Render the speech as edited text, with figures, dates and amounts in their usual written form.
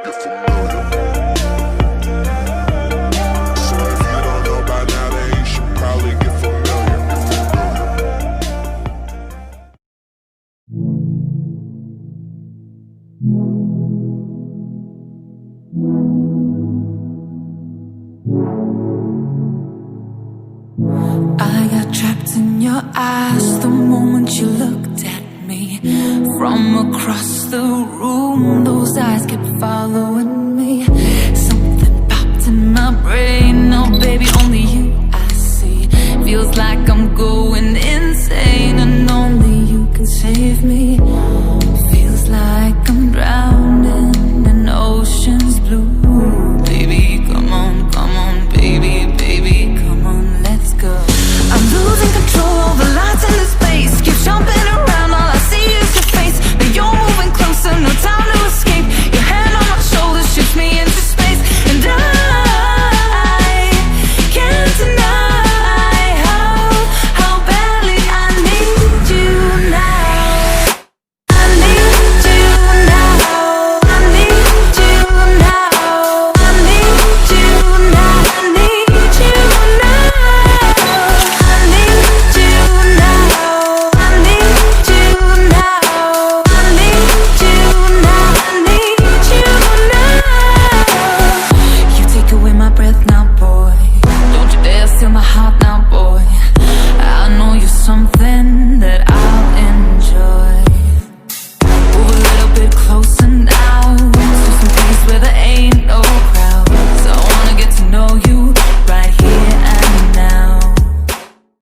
get familiar. So if you don't know by now, then you should probably get familiar. I got trapped in your eyes the moment you looked at me. From across the room, those eyes kept following